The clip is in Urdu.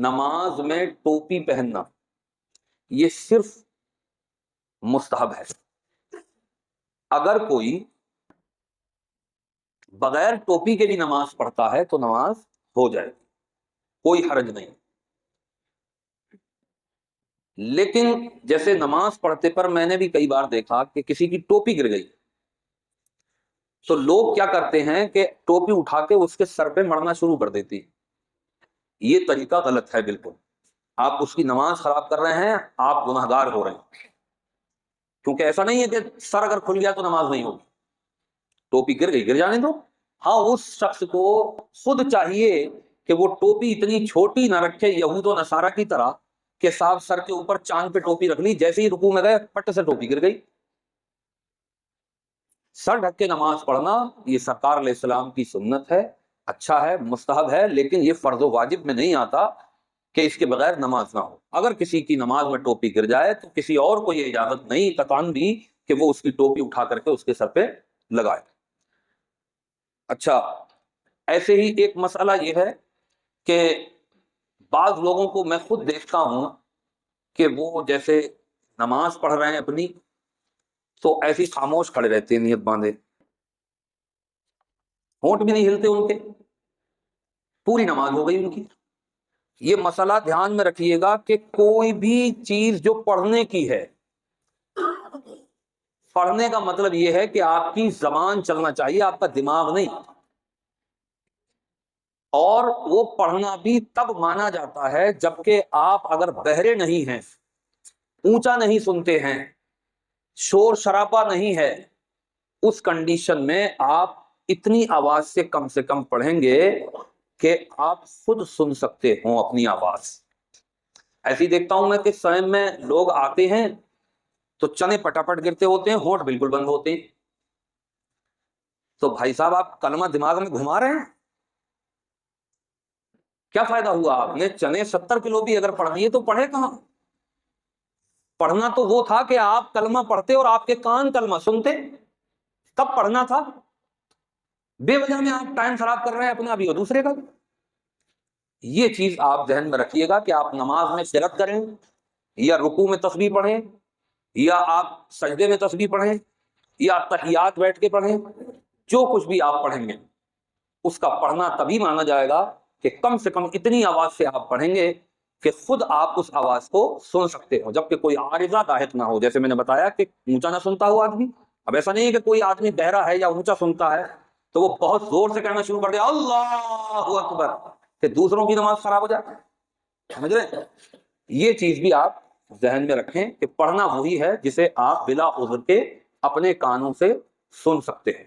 نماز میں ٹوپی پہننا یہ صرف مستحب ہے. اگر کوئی بغیر ٹوپی کے بھی نماز پڑھتا ہے تو نماز ہو جائے گی، کوئی حرج نہیں. لیکن جیسے نماز پڑھتے پر میں نے بھی کئی بار دیکھا کہ کسی کی ٹوپی گر گئی تو لوگ کیا کرتے ہیں کہ ٹوپی اٹھا کے اس کے سر پہ مڑنا شروع کر دیتی. یہ طریقہ غلط ہے بالکل. آپ اس کی نماز خراب کر رہے ہیں، آپ گناہ گار ہو رہے ہیں. کیونکہ ایسا نہیں ہے کہ سر اگر کھل گیا تو نماز نہیں ہوگی. ٹوپی گر گئی، گر جانے دو. ہاں اس شخص کو خود چاہیے کہ وہ ٹوپی اتنی چھوٹی نہ رکھے یہود و نصارہ کی طرح کہ صاحب سر کے اوپر چاند پہ ٹوپی رکھ لی، جیسے ہی رکوع میں گئے پٹ سے ٹوپی گر گئی. سر ڈھک کے نماز پڑھنا یہ سرکار علیہ السلام کی سنت ہے، اچھا ہے، مستحب ہے، لیکن یہ فرض و واجب میں نہیں آتا کہ اس کے بغیر نماز نہ ہو. اگر کسی کی نماز میں ٹوپی گر جائے تو کسی اور کو یہ اجازت نہیں قطعاً بھی کہ وہ اس کی ٹوپی اٹھا کر کے اس کے سر پہ لگائے. اچھا، ایسے ہی ایک مسئلہ یہ ہے کہ بعض لوگوں کو میں خود دیکھتا ہوں کہ وہ جیسے نماز پڑھ رہے ہیں اپنی تو ایسی خاموش کھڑے رہتے ہیں نیت باندھے، ہونٹ بھی نہیں ہلتے ان کے، پوری نماز ہو گئی ان کی. یہ مسئلہ دھیان میں رکھیے گا کہ کوئی بھی چیز جو پڑھنے کی ہے، پڑھنے کا مطلب یہ ہے کہ آپ کی زبان چلنا چاہیے، آپ کا دماغ نہیں. اور وہ پڑھنا بھی تب مانا جاتا ہے جبکہ آپ اگر بہرے نہیں ہیں، اونچا نہیں سنتے ہیں، شور شرابہ نہیں ہے، اس کنڈیشن میں آپ اتنی آواز سے کم پڑھیں گے کہ آپ خود سن سکتے ہوں اپنی آواز. ایسی دیکھتا ہوں میں کہ سائن میں لوگ آتے ہیں تو چنے پٹاپٹ گرتے ہوتے ہیں، ہونٹ بالکل بند ہوتے ہیں. تو بھائی صاحب آپ کلمہ دماغ میں گھما رہے ہیں، کیا فائدہ ہوا؟ آپ نے چنے 70 کلو بھی اگر پڑھ دیے تو پڑھے کہاں؟ پڑھنا تو وہ تھا کہ آپ کلمہ پڑھتے اور آپ کے کان کلمہ سنتے، تب پڑھنا تھا. بے وجہ میں آپ ٹائم خراب کر رہے ہیں اپنا بھی اور دوسرے کا بھی. یہ چیز آپ ذہن میں رکھیے گا کہ آپ نماز میں قرات کریں یا رکوع میں تسبیح پڑھیں یا آپ سجدے میں تسبیح پڑھیں یا تحیات بیٹھ کے پڑھیں، جو کچھ بھی آپ پڑھیں گے اس کا پڑھنا تبھی مانا جائے گا کہ کم سے کم اتنی آواز سے آپ پڑھیں گے کہ خود آپ اس آواز کو سن سکتے ہو، جبکہ کوئی عارضہ لاحق نہ ہو. جیسے میں نے بتایا کہ اونچا نہ سنتا ہو آدمی. اب ایسا نہیں ہے کہ کوئی آدمی بہرا ہے یا اونچا سنتا ہے تو وہ بہت زور سے کہنا شروع کر دے اللہ اکبر کہ دوسروں کی نماز خراب ہو جائے. سمجھ رہے ہیں؟ یہ چیز بھی آپ ذہن میں رکھیں کہ پڑھنا وہی ہے جسے آپ بلا عذر کے اپنے کانوں سے سن سکتے ہیں.